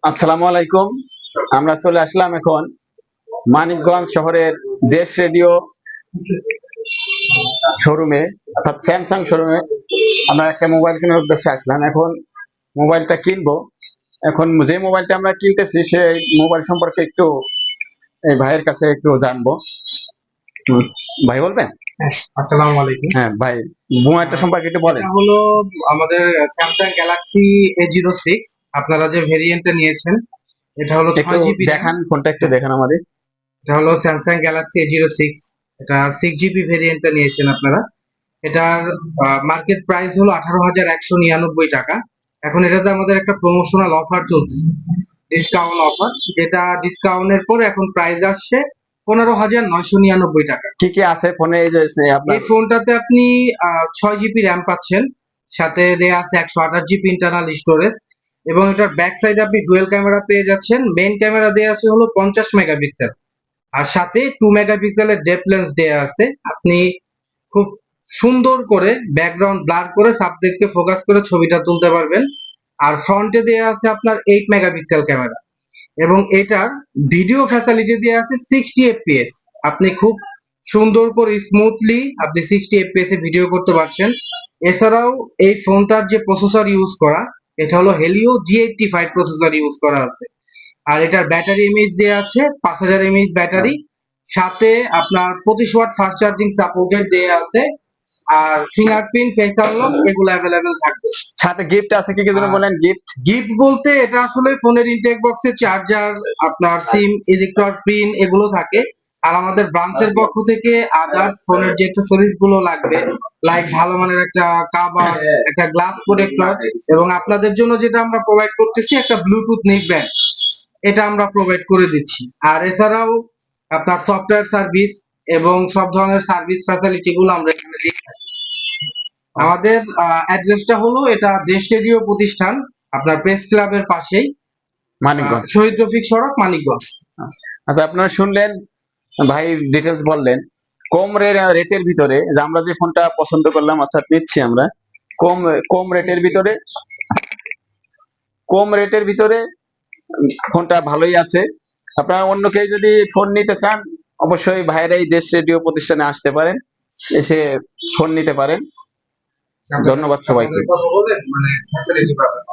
আসসালামু আলাইকুম। আমরা চলে আসলাম এখন মানিকগঞ্জ শহরের দেশ রেডিও শোরুমে, অর্থাৎ স্যামসাং শোরুমে। আমরা একটা মোবাইল কেনার উদ্দেশ্যে আসলাম। এখন মোবাইলটা কিনবো। এখন যে মোবাইলটা আমরা কিনতেছি সেই মোবাইল সম্পর্কে একটু এই ভাইয়ের কাছে একটু জানবো। ভাই বলবেন? আসসালামু আলাইকুম। হ্যাঁ ভাই, মোবাইলটা সম্পর্কে একটু বলেন। এটা হলো আমাদের স্যামসাং গ্যালাক্সি A06। আপনারা যে ভেরিয়েন্টটা নিয়েছেন এটা হলো একটু 6 জিবি র্যাম। দেখান, ফোনটা একটু দেখান আমাদের। এটা হলো স্যামসাং গ্যালাক্সি A06। এটা 6 জিবি ভেরিয়েন্টটা নিয়েছেন আপনারা। এটার মার্কেট প্রাইস হলো 18,199 টাকা। এখন এটাতে আমাদের একটা প্রমোশনাল অফার চলতেছে, ডিসকাউন্ট অফার, যেটা ডিসকাউন্টের পরে এখন প্রাইস আসছে 15,999 টাকা। কি কি আছে ফোনে? এই যে আপনার এই ফোনটাতে আপনি 6 জিবি র্যাম পাচ্ছেন, সাথে দেয়া আছে 128 জিবি ইন্টারনাল স্টোরেজ, এবং এটার ব্যাক সাইডে আপনি ডুয়েল ক্যামেরা পেয়ে যাচ্ছেন। মেইন ক্যামেরা দেয়া আছে হলো 50 মেগাপিক্সেল, আর সাথে 2 মেগাপিক্সেলের ডেপথ লেন্স দেয়া আছে। আপনি খুব সুন্দর করে ব্যাকগ্রাউন্ড ব্লার করে সাবজেক্টকে ফোকাস করে ছবিটা তুলতে পারবেন। আর ফ্রন্টে দেয়া আছে আপনার 8 মেগাপিক্সেল ক্যামেরা, এবং এটার ভিডিও ফ্যাসিলিটি দেওয়া আছে 60 fps। আপনি খুব সুন্দর করে স্মুথলি আপনি 60 fps এ ভিডিও করতে পারছেন। এছাড়াও এই ফোনটার যে প্রসেসর ইউজ করা, এটা হলো হেলিও G85 প্রসেসর ইউজ করা আছে। আর এটার ব্যাটারি এমএইচ দেওয়া আছে 5000 এমএইচ ব্যাটারি, সাথে আপনার 25 ওয়াট ফাস্ট চার্জিং সাপোর্টেড দেওয়া আছে। আর ফিঙ্গারপ্রিন্ট, ফেস আনলক এগুলো অ্যাভেলেবেল থাকবে। সাথে গিফট আছে, কি কি যেন বলেন? গিফট গিফট বলতে এটা আসলে ফোনের ইনটেক বক্সে চার্জার, আপনার সিম, ইজেক্টর পিন এগুলো থাকে। আর আমাদের ব্রাঞ্চের পক্ষ থেকে আদার্স ফোনের যে অ্যাকসেসরিজ গুলো লাগবে, লাইক ভালো মানের একটা কভার, একটা গ্লাস প্রোটেক্টর, এবং আপনাদের জন্য যেটা আমরা প্রোভাইড করতেছি একটা ব্লুটুথ নেক ব্যান্ড, এটা আমরা প্রোভাইড করে দিচ্ছি। আর এছাড়াও আপনার সফটওয়্যার সার্ভিস এবং সব ধরনের সার্ভিস ফ্যাসিলিটি গুলো আমরা এখানে দিয়ে থাকি। আমাদের অ্যাড্রেসটা হলো, এটা দেশ রেডিও প্রতিষ্ঠান, আপনার প্রেস ক্লাবের পাশেই, মানিকগঞ্জ। শহীদ রফিক সড়ক, মানিকগঞ্জ। আচ্ছা, আপনারা শুনলেন, ভাই ডিটেলস বললেন। কম রেটের ভিতরে যে আমরা যে ফোনটা পছন্দ করলাম, অর্থাৎ নিচ্ছি আমরা কম কম রেটের ভিতরে, কম রেটের ভিতরে ফোনটা ভালোই আছে। আপনারা অন্য কেউ যদি ফোন নিতে চান, অবশ্যই ভাইয়েরা এই দেশ রেডিও প্রতিষ্ঠানে আসতে পারেন, এসে ফোন নিতে পারেন। ধন্যবাদ সবাইকে। কথা বলেন, মানে ফ্যাসিলিটি পাবেন।